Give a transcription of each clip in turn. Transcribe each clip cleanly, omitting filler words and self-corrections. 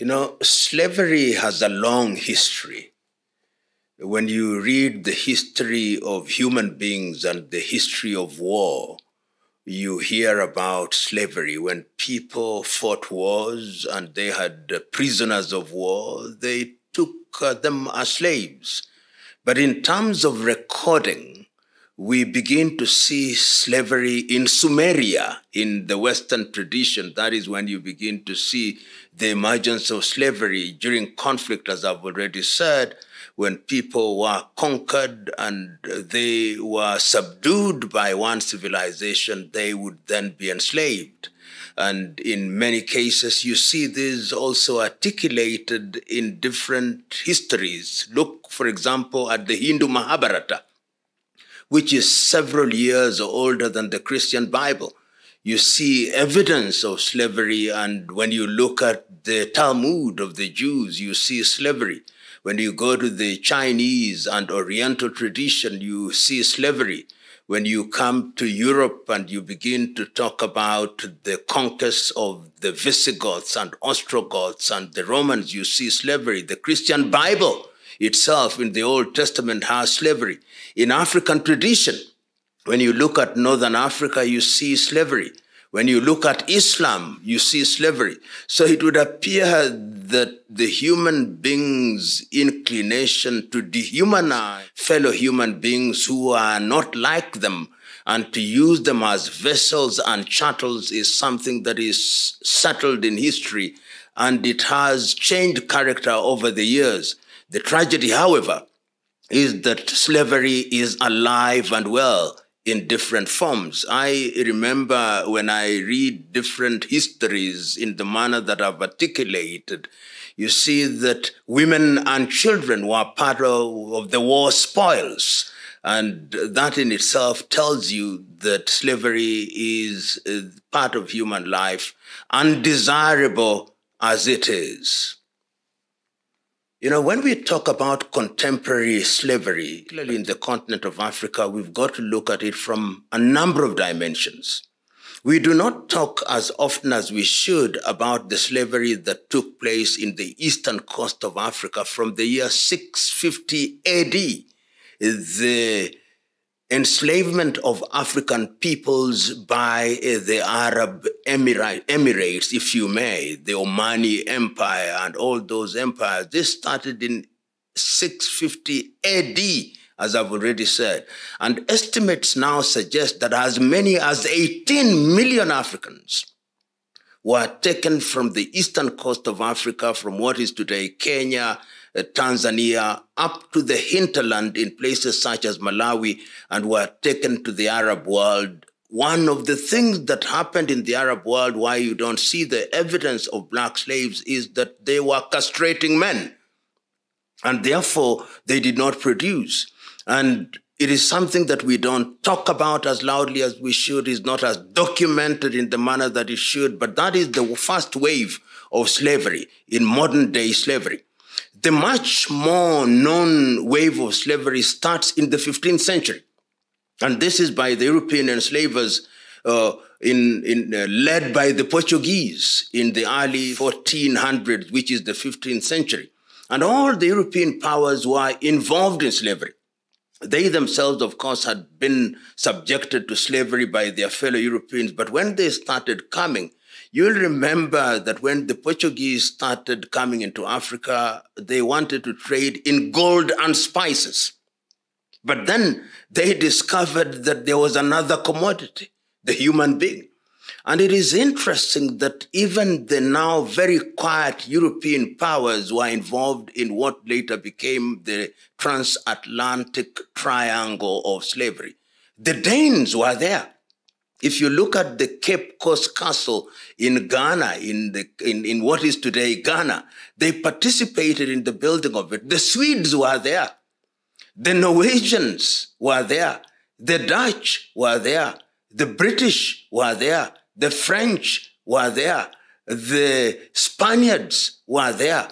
You know, slavery has a long history. When you read the history of human beings and the history of war, you hear about slavery. When people fought wars and they had prisoners of war, they took them as slaves. But in terms of recording, we begin to see slavery in Sumeria, in the Western tradition. That is when you begin to see the emergence of slavery during conflict, as I've already said, when people were conquered and they were subdued by one civilization, they would then be enslaved. And in many cases, you see this also articulated in different histories. Look, for example, at the Hindu Mahabharata, which is several years older than the Christian Bible. You see evidence of slavery, and when you look at the Talmud of the Jews, you see slavery. When you go to the Chinese and Oriental tradition, you see slavery. When you come to Europe and you begin to talk about the conquest of the Visigoths and Ostrogoths and the Romans, you see slavery. The Christian Bible itself in the Old Testament has slavery. In African tradition, when you look at Northern Africa, you see slavery. When you look at Islam, you see slavery. So it would appear that the human being's inclination to dehumanize fellow human beings who are not like them and to use them as vessels and chattels is something that is settled in history, and it has changed character over the years. The tragedy, however, is that slavery is alive and well in different forms. I remember when I read different histories in the manner that I've articulated, you see that women and children were part of the war spoils. And that in itself tells you that slavery is part of human life, undesirable as it is. You know, when we talk about contemporary slavery, particularly in the continent of Africa, we've got to look at it from a number of dimensions. We do not talk as often as we should about the slavery that took place in the eastern coast of Africa from the year 650 AD. The enslavement of African peoples by the Arab Emirates, if you may, the Omani Empire and all those empires. This started in 650 AD, as I've already said. And estimates now suggest that as many as 18 million Africans were taken from the eastern coast of Africa, from what is today Kenya, Tanzania, up to the hinterland in places such as Malawi, and were taken to the Arab world. One of the things that happened in the Arab world, why you don't see the evidence of black slaves, is that they were castrating men, and therefore they did not produce. And it is something that we don't talk about as loudly as we should, is not as documented in the manner that it should, but that is the first wave of slavery, in modern day slavery. The much more known wave of slavery starts in the 15th century. And this is by the European enslavers led by the Portuguese in the early 1400s, which is the 15th century. And all the European powers were involved in slavery. They themselves, of course, had been subjected to slavery by their fellow Europeans. But when they started coming, you'll remember that when the Portuguese started coming into Africa, they wanted to trade in gold and spices. But then they discovered that there was another commodity, the human being. And it is interesting that even the now very quiet European powers were involved in what later became the transatlantic triangle of slavery. The Danes were there. If you look at the Cape Coast Castle in Ghana, in what is today Ghana, they participated in the building of it. The Swedes were there. The Norwegians were there. The Dutch were there. The British were there. The French were there. The Spaniards were there.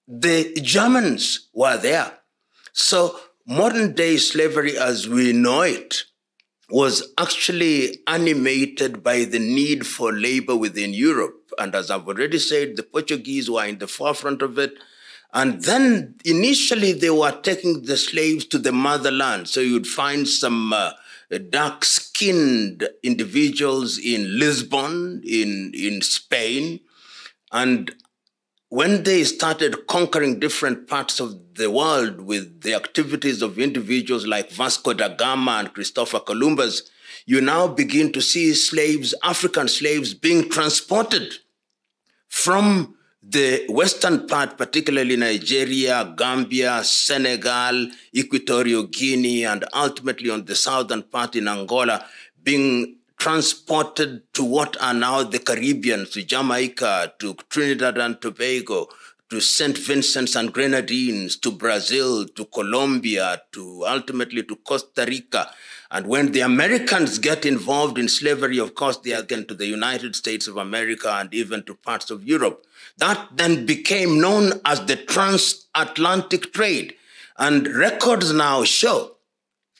The Germans were there. So modern day slavery as we know it was actually animated by the need for labor within Europe. And as I've already said, the Portuguese were in the forefront of it. And then initially they were taking the slaves to the motherland. So you'd find some dark-skinned individuals in Lisbon, in Spain. And when they started conquering different parts of the world with the activities of individuals like Vasco da Gama and Christopher Columbus, you now begin to see slaves, African slaves, being transported from the western part, particularly Nigeria, Gambia, Senegal, Equatorial Guinea, and ultimately on the southern part in Angola, being transported to what are now the Caribbean, to Jamaica, to Trinidad and Tobago, to St. Vincent's and Grenadines, to Brazil, to Colombia, to ultimately to Costa Rica. And when the Americans get involved in slavery, of course, they are again to the United States of America and even to parts of Europe. That then became known as the transatlantic trade. And records now show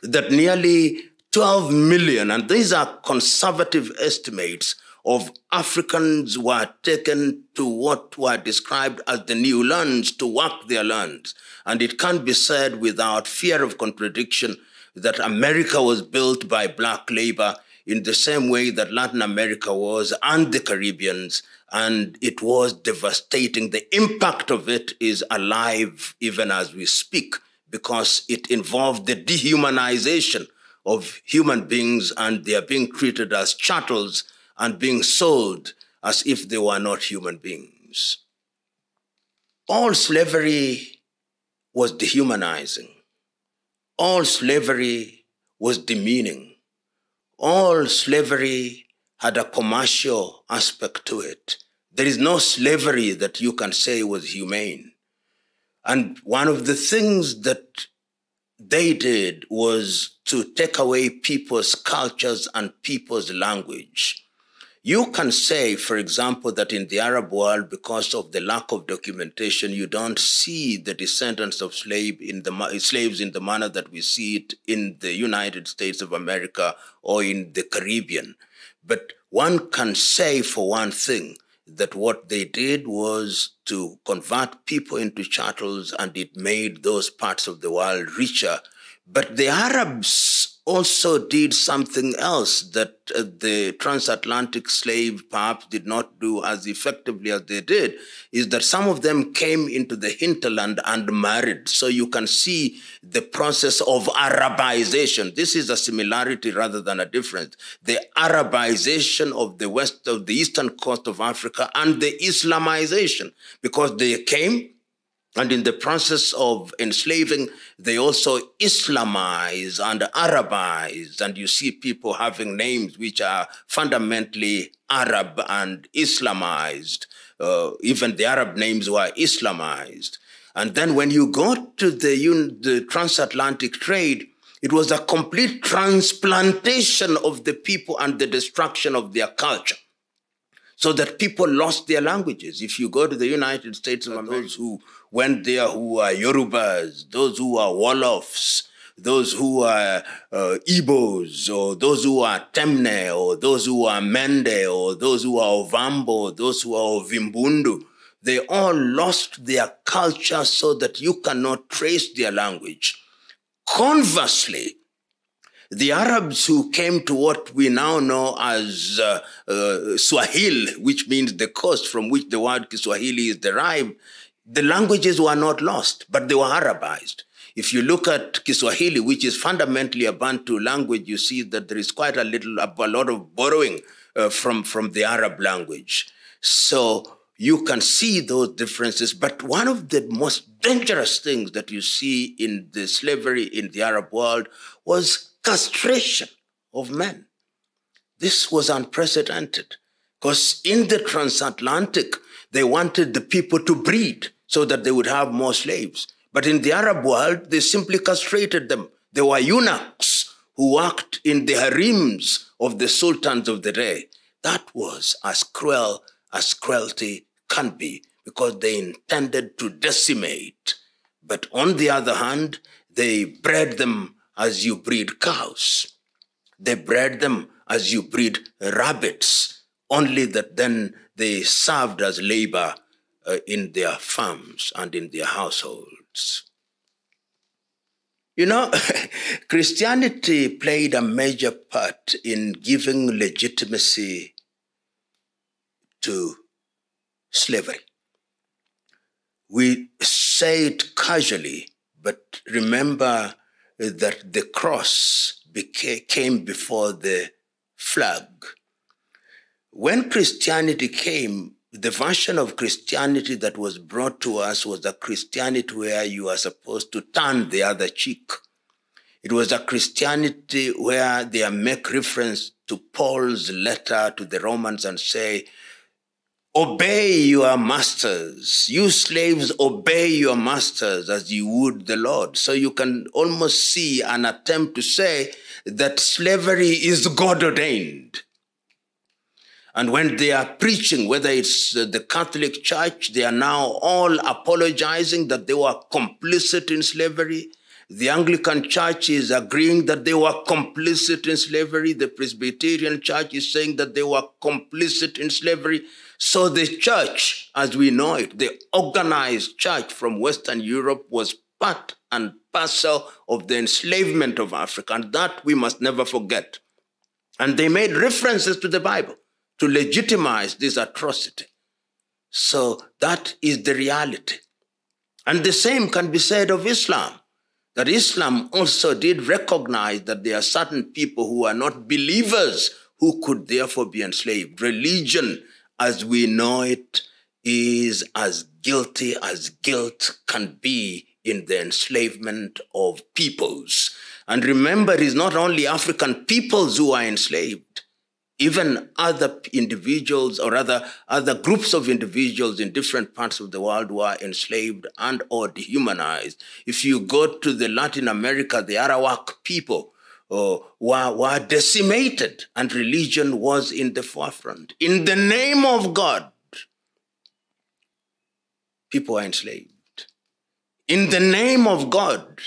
that nearly 12 million, and these are conservative estimates, of Africans were taken to what were described as the new lands to work their lands. And it can't be said without fear of contradiction that America was built by black labor in the same way that Latin America was, and the Caribbeans, and it was devastating. The impact of it is alive even as we speak, because it involved the dehumanization of human beings, and they are being treated as chattels and being sold as if they were not human beings. All slavery was dehumanizing. All slavery was demeaning. All slavery had a commercial aspect to it. There is no slavery that you can say was humane. And one of the things that they did was to take away people's cultures and people's language. You can say, for example, that in the Arab world, because of the lack of documentation, you don't see the descendants of slaves in the manner that we see it in the United States of America or in the Caribbean. But one can say, for one thing, that what they did was to convert people into chattels, and it made those parts of the world richer. But the Arabs also did something else that the transatlantic slave perhaps did not do as effectively as they did, is that some of them came into the hinterland and married. So you can see the process of Arabization. This is a similarity rather than a difference. The Arabization of the eastern coast of Africa and the Islamization, because they came, and in the process of enslaving, they also Islamize and Arabize. And you see people having names which are fundamentally Arab and Islamized. Even the Arab names were Islamized. And then when you go to the transatlantic trade, it was a complete transplantation of the people and the destruction of their culture, so that people lost their languages. If you go to the United States of America, those who went there who are Yorubas, those who are Wolofs, those who are Igbos, or those who are Temne, or those who are Mende, or those who are Ovambo, those who are Ovimbundu, they all lost their culture so that you cannot trace their language. Conversely, the Arabs who came to what we now know as Swahili, which means the coast from which the word Kiswahili is derived, the languages were not lost, but they were Arabized. If you look at Kiswahili, which is fundamentally a Bantu language, you see that there is quite a lot of borrowing from the Arab language. So you can see those differences. But one of the most dangerous things that you see in the slavery in the Arab world was castration of men. This was unprecedented, because in the transatlantic, they wanted the people to breed so that they would have more slaves. But in the Arab world, they simply castrated them. They were eunuchs who worked in the harems of the sultans of the day. That was as cruel as cruelty can be, because they intended to decimate. But on the other hand, they bred them as you breed cows. They bred them as you breed rabbits, only that then they served as labor in their farms and in their households. You know, Christianity played a major part in giving legitimacy to slavery. We say it casually, but remember that the cross came before the flag. When Christianity came, the version of Christianity that was brought to us was a Christianity where you are supposed to turn the other cheek. It was a Christianity where they make reference to Paul's letter to the Romans and say, obey your masters. You slaves, obey your masters as you would the Lord. So you can almost see an attempt to say that slavery is God-ordained. And when they are preaching, whether it's the Catholic Church, they are now all apologizing that they were complicit in slavery. The Anglican Church is agreeing that they were complicit in slavery. The Presbyterian Church is saying that they were complicit in slavery. So the church, as we know it, the organized church from Western Europe, was part and parcel of the enslavement of Africa, and that we must never forget. And they made references to the Bible to legitimize this atrocity. So that is the reality. And the same can be said of Islam, that Islam also did recognize that there are certain people who are not believers who could therefore be enslaved. Religion, as we know it, is as guilty as guilt can be in the enslavement of peoples. And remember, it is not only African peoples who are enslaved. Even other individuals or other groups of individuals in different parts of the world were enslaved and or dehumanized. If you go to the Latin America, the Arawak people were decimated, and religion was in the forefront. In the name of God, people were enslaved. In the name of God,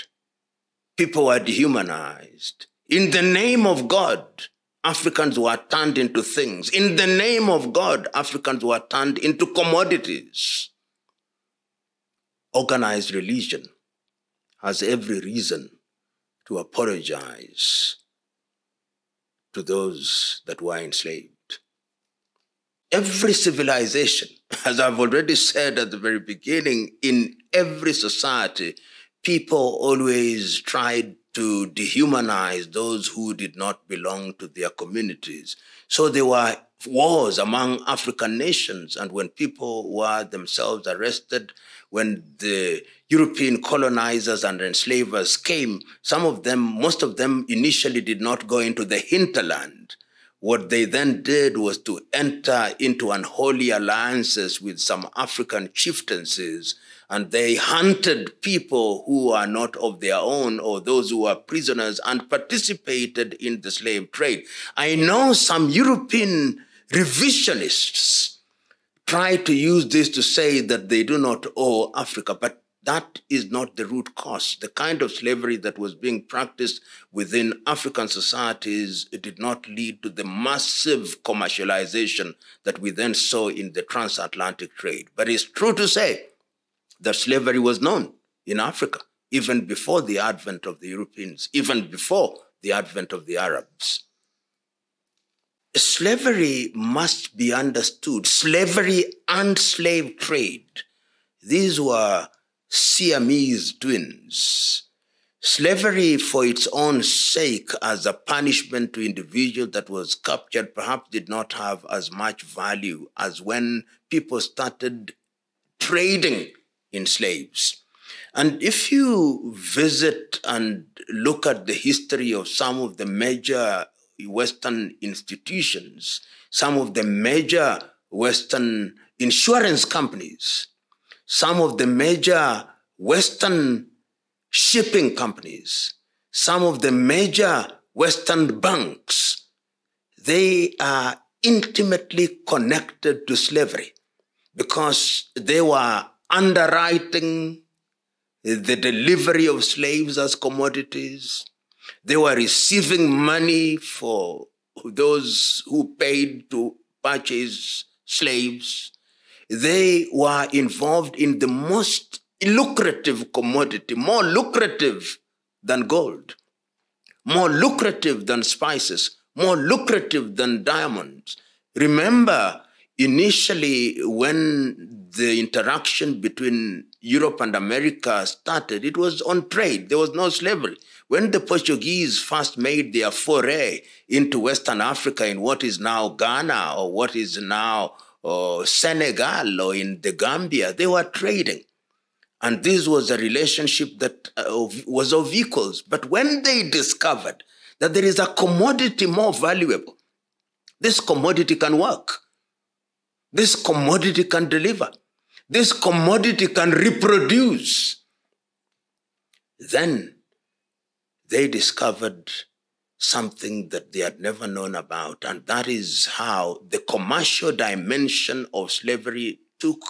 people were dehumanized. In the name of God, Africans were turned into things. In the name of God, Africans were turned into commodities. Organized religion has every reason to apologize to those that were enslaved. Every civilization, as I've already said at the very beginning, in every society, people always tried to dehumanize those who did not belong to their communities. So there were wars among African nations, and when people were themselves arrested, when the European colonizers and enslavers came, most of them initially did not go into the hinterland. What they then did was to enter into unholy alliances with some African chieftaincies, and they hunted people who are not of their own or those who are prisoners and participated in the slave trade. I know some European revisionists try to use this to say that they do not owe Africa, but that is not the root cause. The kind of slavery that was being practiced within African societies, it did not lead to the massive commercialization that we then saw in the transatlantic trade. But it's true to say that slavery was known in Africa, even before the advent of the Europeans, even before the advent of the Arabs. Slavery must be understood. Slavery and slave trade, these were Siamese twins. Slavery for its own sake as a punishment to individual that was captured perhaps did not have as much value as when people started trading in slaves. And if you visit and look at the history of some of the major Western institutions, some of the major Western insurance companies, some of the major Western shipping companies, some of the major Western banks, they are intimately connected to slavery because they were underwriting the delivery of slaves as commodities. They were receiving money for those who paid to purchase slaves. They were involved in the most lucrative commodity, more lucrative than gold, more lucrative than spices, more lucrative than diamonds. Remember, initially when the interaction between Europe and America started, it was on trade. There was no slavery. When the Portuguese first made their foray into Western Africa in what is now Ghana or what is now Senegal or in the Gambia, they were trading. And this was a relationship that was of equals. But when they discovered that there is a commodity more valuable, this commodity can work, this commodity can deliver, this commodity can reproduce, then they discovered something that they had never known about, and that is how the commercial dimension of slavery took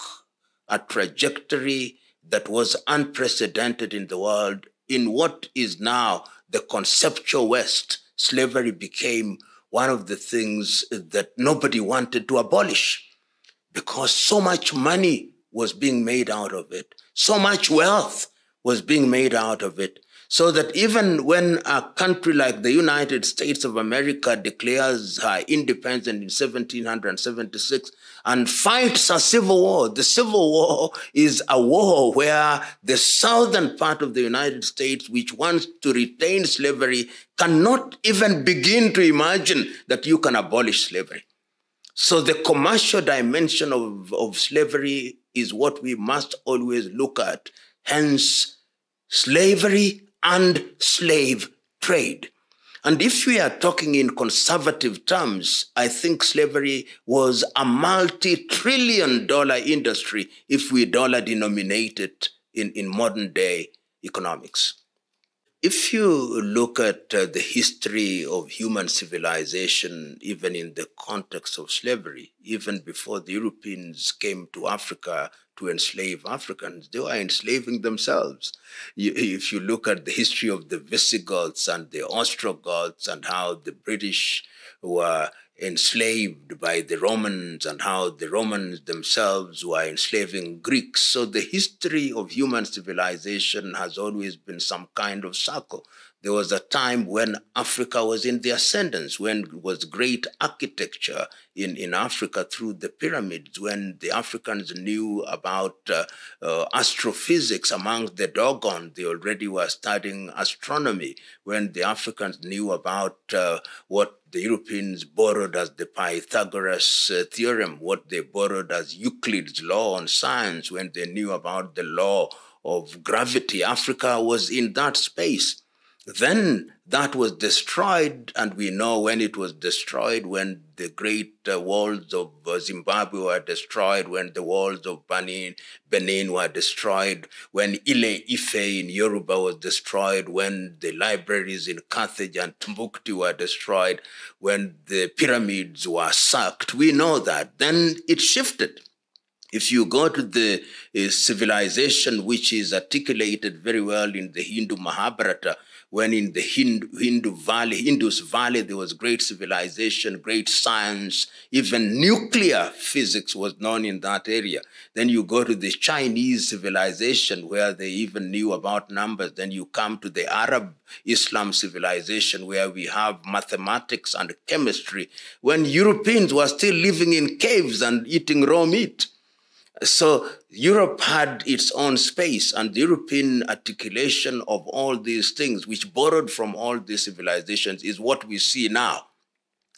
a trajectory that was unprecedented in the world. In what is now the conceptual West, slavery became one of the things that nobody wanted to abolish because so much money was being made out of it, so much wealth was being made out of it, so that even when a country like the United States of America declares her independence in 1776 and fights a civil war, the Civil War is a war where the southern part of the United States, which wants to retain slavery, cannot even begin to imagine that you can abolish slavery. So the commercial dimension of slavery is what we must always look at. Hence, slavery and slave trade. And if we are talking in conservative terms, I think slavery was a multi-trillion-dollar industry if we dollar denominate it in modern day economics. If you look at the history of human civilization, even in the context of slavery, even before the Europeans came to Africa to enslave Africans, they were enslaving themselves. If you look at the history of the Visigoths and the Ostrogoths and how the British were enslaved by the Romans and how the Romans themselves were enslaving Greeks. So the history of human civilization has always been some kind of circle. There was a time when Africa was in the ascendance, when it was great architecture in Africa through the pyramids, when the Africans knew about astrophysics amongst the Dogon. They already were studying astronomy. When the Africans knew about what the Europeans borrowed as the Pythagoras theorem, what they borrowed as Euclid's law on science, when they knew about the law of gravity, Africa was in that space. Then that was destroyed, and we know when it was destroyed, when the great walls of Zimbabwe were destroyed, when the walls of Benin were destroyed, when Ile Ife in Yoruba was destroyed, when the libraries in Carthage and Timbuktu were destroyed, when the pyramids were sacked. We know that. Then it shifted. If you go to the civilization which is articulated very well in the Hindu Mahabharata, when in the Indus Valley, there was great civilization, great science, even nuclear physics was known in that area. Then you go to the Chinese civilization where they even knew about numbers. Then you come to the Arab Islam civilization where we have mathematics and chemistry, when Europeans were still living in caves and eating raw meat. So Europe had its own space, and the European articulation of all these things, which borrowed from all these civilizations, is what we see now.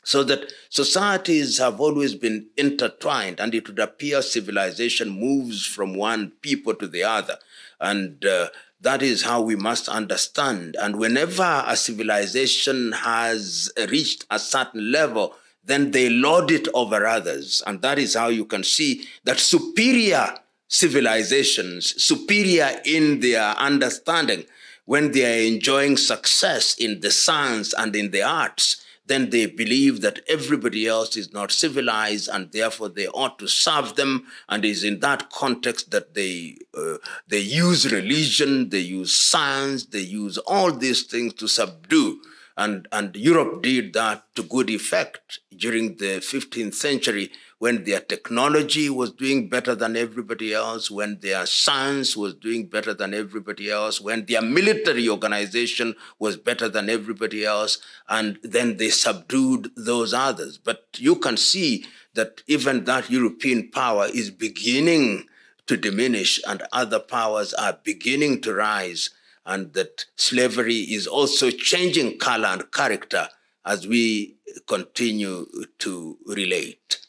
So that societies have always been intertwined, and it would appear civilization moves from one people to the other. And that is how we must understand. And whenever a civilization has reached a certain level, then they lord it over others. And that is how you can see that superior civilizations, superior in their understanding, when they are enjoying success in the science and in the arts, then they believe that everybody else is not civilized and therefore they ought to serve them. And it's in that context that they use religion, they use science, they use all these things to subdue. And Europe did that to good effect during the 15th century, when their technology was doing better than everybody else, when their science was doing better than everybody else, when their military organization was better than everybody else, and then they subdued those others. But you can see that even that European power is beginning to diminish and other powers are beginning to rise, and that slavery is also changing color and character as we continue to relate.